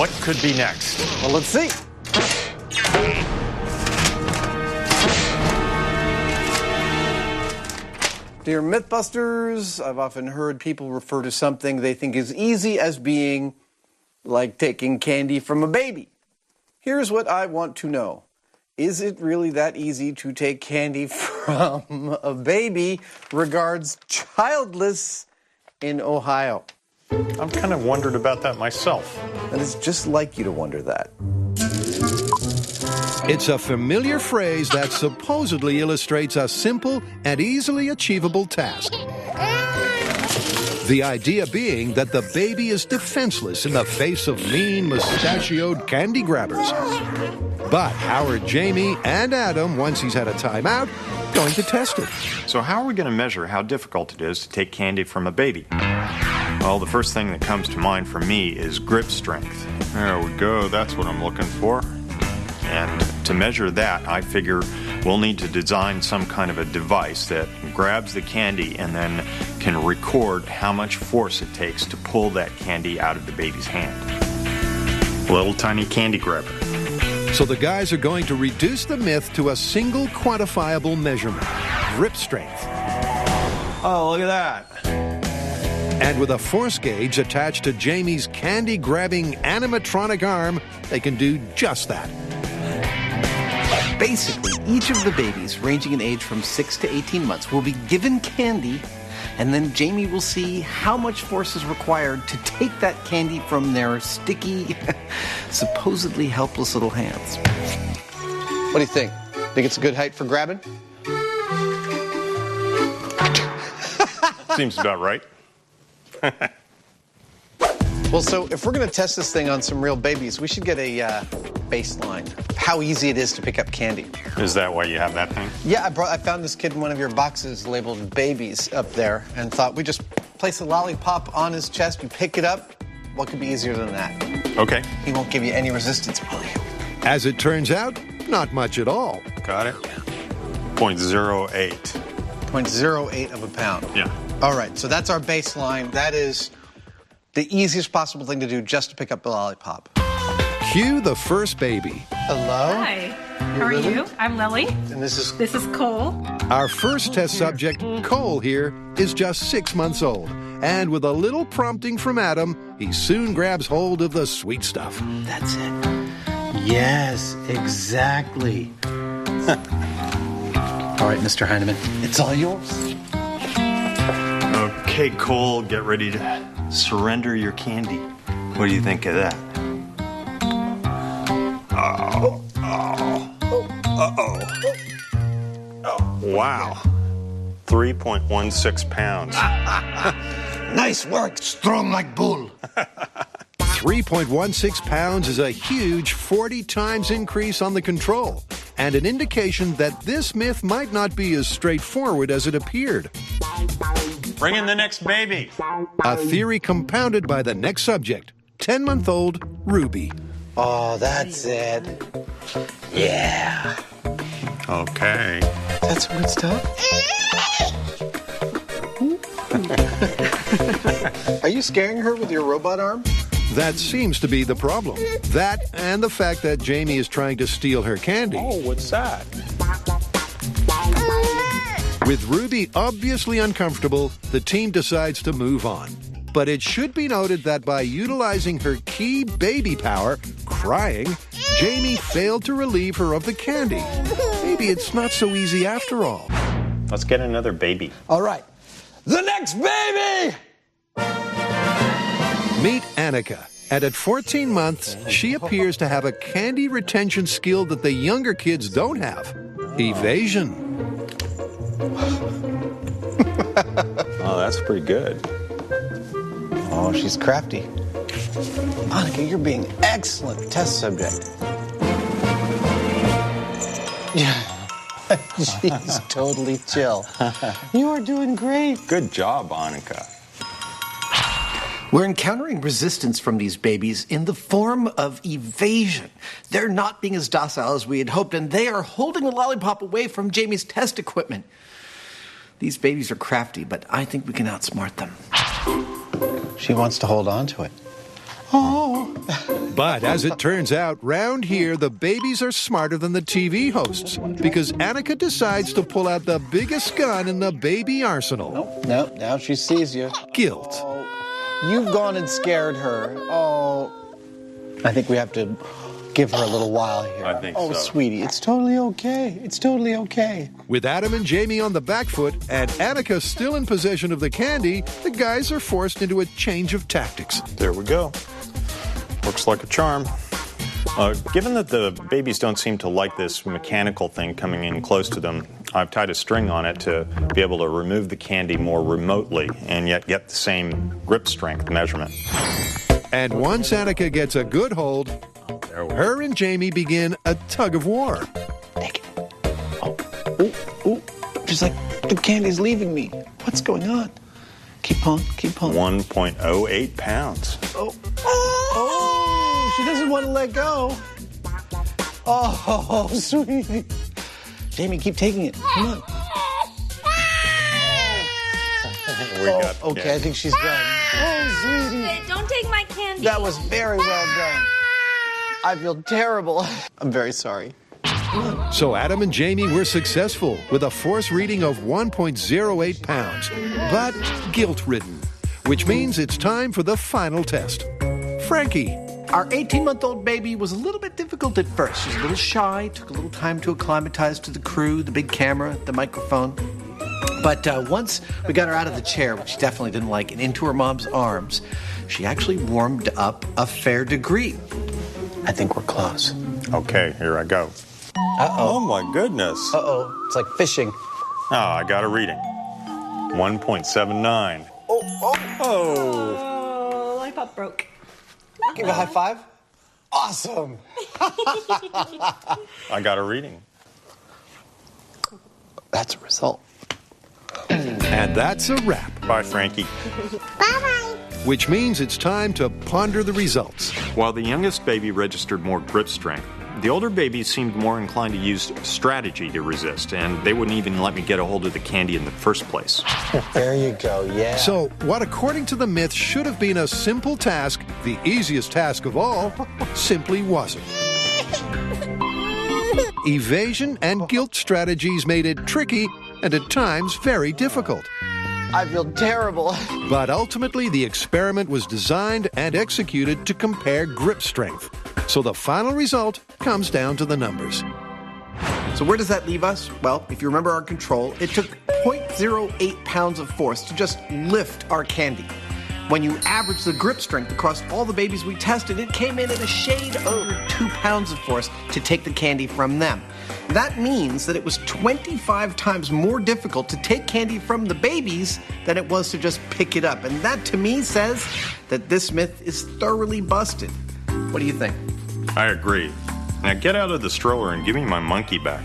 What could be next? Well, let's see. Dear Mythbusters, I've often heard people refer to something they think is easy as being like taking candy from a baby. Here's what I want to know. Is it really that easy to take candy from a baby? Regards, Childless in Ohio. I've kind of wondered about that myself. And it's just like you to wonder that. It's a familiar phrase that supposedly illustrates a simple and easily achievable task. The idea being that the baby is defenseless in the face of mean, mustachioed candy grabbers. But how are Jamie and Adam, once he's had a timeout, going to test it? So how are we going to measure how difficult it is to take candy from a baby? Well, the first thing that comes to mind for me is grip strength. There we go, that's what I'm looking for. And to measure that, I figure we'll need to design some kind of a device that grabs the candy and then can record how much force it takes to pull that candy out of the baby's hand. A little tiny candy grabber. So the guys are going to reduce the myth to a single quantifiable measurement, grip strength. Oh, look at that. And with a force gauge attached to Jamie's candy-grabbing animatronic arm, they can do just that. Basically, each of the babies, ranging in age from 6 to 18 months, will be given candy, and then Jamie will see how much force is required to take that candy from their sticky, supposedly helpless little hands. What do you think? Think it's a good height for grabbing? Seems about right. Well, so if we're going to test this thing on some real babies, we should get a baseline of how easy it is to pick up candy. Is that why you have that thing? Yeah, I found this kid in one of your boxes labeled babies up there and thought we just place a lollipop on his chest, you pick it up. What could be easier than that? Okay. He won't give you any resistance, will you? As it turns out, not much at all. Got it. 0.08. 0.08 of a pound. Yeah. All right, so that's our baseline. That is the easiest possible thing to do just to pick up a lollipop. Cue the first baby. Hello? Hi. How are you? I'm Lily. And this is Cole. Our first test subject, Cole here, is just 6 months old. And with a little prompting from Adam, he soon grabs hold of the sweet stuff. That's it. Yes, exactly. All right, Mr. Heineman, it's all yours. Okay, Cole, get ready to surrender your candy. What do you think of that? Wow. 3.16 pounds. Nice work, strong like bull. 3.16 pounds is a huge 40 times increase on the control, and an indication that this myth might not be as straightforward as it appeared. Bring in the next baby. A theory compounded by the next subject, 10-month-old Ruby. Oh, that's it. Yeah. Okay. That's good stuff. Are you scaring her with your robot arm? That seems to be the problem. That and the fact that Jamie is trying to steal her candy. Oh, what's that? With Ruby obviously uncomfortable, the team decides to move on. But it should be noted that by utilizing her key baby power, crying, Jamie failed to relieve her of the candy. Maybe it's not so easy after all. Let's get another baby. All right. The next baby! Meet Annika. And at 14 months, she appears to have a candy retention skill that the younger kids don't have. Evasion. Oh, that's pretty good. Oh, she's crafty. Monica, you're being excellent test subject. Yeah. She's totally chill. You are doing great. Good job, Annika. We're encountering resistance from these babies in the form of evasion. They're not being as docile as we had hoped, and they are holding the lollipop away from Jamie's test equipment. These babies are crafty, but I think we can outsmart them. She wants to hold on to it. But as it turns out, round here, the babies are smarter than the TV hosts because Annika decides to pull out the biggest gun in the baby arsenal. Nope, now she sees you. Guilt. You've gone and scared her. Oh, I think we have to give her a little while here. I think so. Oh, sweetie, it's totally okay. It's totally okay. With Adam and Jamie on the back foot and Annika still in possession of the candy, the guys are forced into a change of tactics. There we go. Looks like a charm. Given that the babies don't seem to like this mechanical thing coming in close to them, I've tied a string on it to be able to remove the candy more remotely and yet get the same grip strength measurement. And once Annika gets a good hold, her and Jamie begin a tug of war. Take it. Oh, just like the candy's leaving me. What's going on? Keep on. 1.08 pounds. Oh, she doesn't want to let go. Oh, sweetie. Jamie, keep taking it. Come on. Okay, I think she's done. Oh, sweetie. Hey, don't take my candy. That was very well done. I feel terrible. I'm very sorry. So Adam and Jamie were successful with a force reading of 1.08 pounds, but guilt-ridden, which means it's time for the final test. Frankie. Our 18-month-old baby was a little bit difficult at first. She was a little shy, took a little time to acclimatize to the crew, the big camera, the microphone. But once we got her out of the chair, which she definitely didn't like, and into her mom's arms, she actually warmed up a fair degree. I think we're close. Okay, here I go. Uh-oh. Oh, my goodness. Uh-oh. It's like fishing. Oh, I got a reading. 1.79. Oh, lollipop broke. Give a high five. Awesome. I got a reading. That's a result. And that's a wrap. Bye, Frankie. Bye-bye. Which means it's time to ponder the results. While the youngest baby registered more grip strength, the older babies seemed more inclined to use strategy to resist, and they wouldn't even let me get a hold of the candy in the first place. There you go, yeah. So, what according to the myth should have been a simple task, the easiest task of all, simply wasn't. Evasion and guilt strategies made it tricky and at times very difficult. I feel terrible. But ultimately, the experiment was designed and executed to compare grip strength. So the final result comes down to the numbers. So where does that leave us? Well, if you remember our control, it took 0.08 pounds of force to just lift our candy. When you average the grip strength across all the babies we tested, it came in at a shade under 2 pounds of force to take the candy from them. That means that it was 25 times more difficult to take candy from the babies than it was to just pick it up. And that, to me, says that this myth is thoroughly busted. What do you think? I agree. Now get out of the stroller and give me my monkey back.